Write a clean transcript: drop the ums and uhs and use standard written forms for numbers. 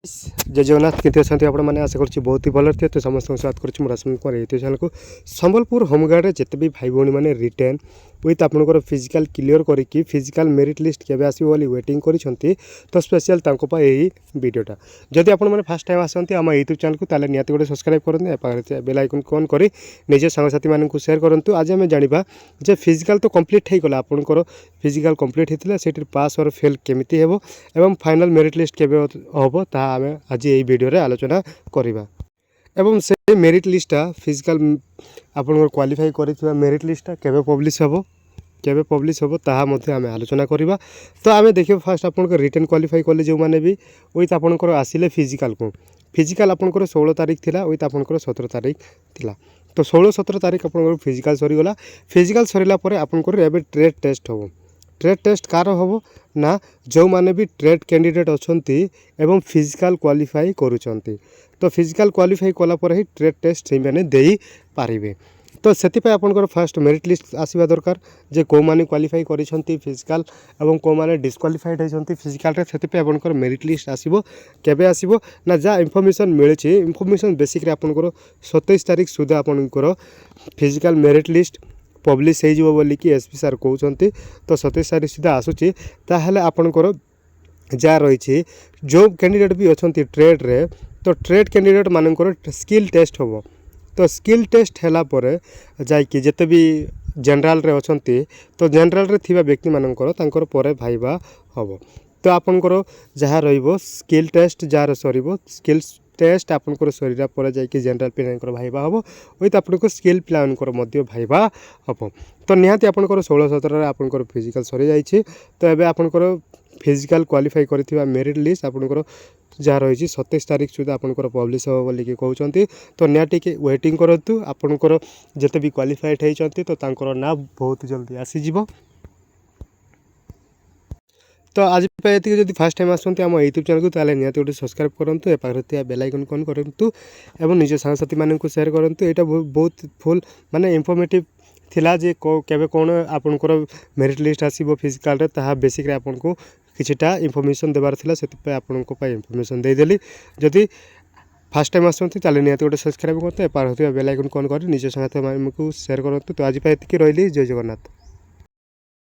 जय जगन्नाथ केते अछंती आपण माने आशा करछि बहुत ही भलो थे तो समस्त स्वागत करछि राशन कुमार यूट्यूब चैनल को संबलपुर होमगार्ड रे जते भी भाई भौणी माने रिटर्न विथ आपनकर फिजिकल क्लियर करिकि फिजिकल मेरिट लिस्ट केबे आसी बोली वेटिंग करिसंती तो स्पेशल तांको पा एही वीडियोटा जदि आपण माने फर्स्ट टाइम आसंती हम यूट्यूब चैनल को ताले नियति गोटे सब्सक्राइब करन पारे बेल आइकन ऑन करी निज संगसाथी मानन को शेयर करंतु आज हम जानिबा जे फिजिकल तो कंप्लीट हे गला आपनकर फिजिकल कंप्लीट हेतिला सेठी पास और फेल केमिति हेबो एवं फाइनल मेरिट लिस्ट केबे होबो ता आमे आज ये वीडियो रे आलोचना करिबा एवं से मेरिट लिस्टा फिजिकल आपन क्वालिफाई करिथिबा मेरिट लिस्टा केबे पब्लिश होबो ताहा मध्ये आमे आलोचना करिबा। तो आमे देखियो फास्ट आपन को रिटन क्वालिफाई कले जो माने भी विथ आपन को आसिले फिजिकल आपन को 16 तारिख थिला विथ आपन को 17 तारिख थिला। तो 16 17 तारिख आपन को फिजिकल सरी गला फिजिकल सरीला परे आपन को एबे ट्रेड टेस्ट होबो। ट्रेड टेस्ट कार होबो ना जो माने भी ट्रेड कैंडिडेट अछंती एवं फिजिकल क्वालिफाई करूछंती तो फिजिकल क्वालिफाई कला पर ही ट्रेड टेस्ट से माने देई पारिबे। तो सेति पे आपन को फर्स्ट मेरिट लिस्ट आसीबा दरकार जे को माने क्वालिफाई करिसंती फिजिकल एवं को माने डिस्क्वालिफाइड होइसंती फिजिकल रे सेति पे आपन को मेरिट लिस्ट आसीबो केबे आसीबो ना जा इंफॉर्मेशन मिलछि इंफॉर्मेशन बेसिक रे आपन को 27 तारिख सुधा आपन को फिजिकल मेरिट लिस्ट पब्लिश हो बोली कि एसपी सार कहते तो 27 तारीख सुधा आसूची ताहले आपनकर जा रही जो कैंडिडेट भी अच्छा ट्रेड रे तो ट्रेड कैंडिडेट मानकर स्किल टेस्ट होबो। तो स्किल टेस्ट हैला परे जाइए जिते भी जनरल रे अछंती तो जनरल रे थिबा व्यक्ति मानकर तांकर परे भाइबा होबो। तो आपनकर जहाँ रहिबो स्किल टेस्ट जार सरीबो स्किल्स टेस्ट आपनकर सरीरा पर जाइए जनरल पिलांकर भाइबा होबो विथ आपनको स्किल पिलांकर मध्य भाइबा होबो। तो निहाती आपनकर 16 17 रे आपनकर फिजिकल सरी जाइछि तो एबे आपनकर फिजिकल क्वालिफाई करथिबा मेरिट लिस्ट आपनकर जहाँ रही 27 तारिख सुधा आपनकर पब्लिश हो बोली कि कहउचंती तो निहाती के वेटिंग करतु आपनकर जते भी क्वालिफाइड हेइचंती तो तांकर ना बहुत जल्दी आसी जिवो। तो आज पे जब फास्ट टाइम आसते आम यूट्यूब चैनल को ताले निहाती गोटे सब्सक्राइब करूँ पाखे बेल आइकन ऑन करूँ एवं निज सांगसाथी मानक शेयर करूँ यहाँ बहुत फुल माने इनफॉर्मेटिव थिला जे केबे कौन आपनकर मेरिट लिस्ट आसीबो फिजिकल रे ताहा बेसिक रे आपनको किछटा इनफॉरमेशन देबार थिला सेति आपनको पाई इनफॉरमेशन दे देली। जदि फास्ट टाइम आसते ताले निहाती गोटे सब्सक्राइब करते पाखे बेल आइकन ऑन कर निज सांगसाथी मानक शेयर करूँ। तो आज पे एतिकी रहिली जय जगन्नाथ।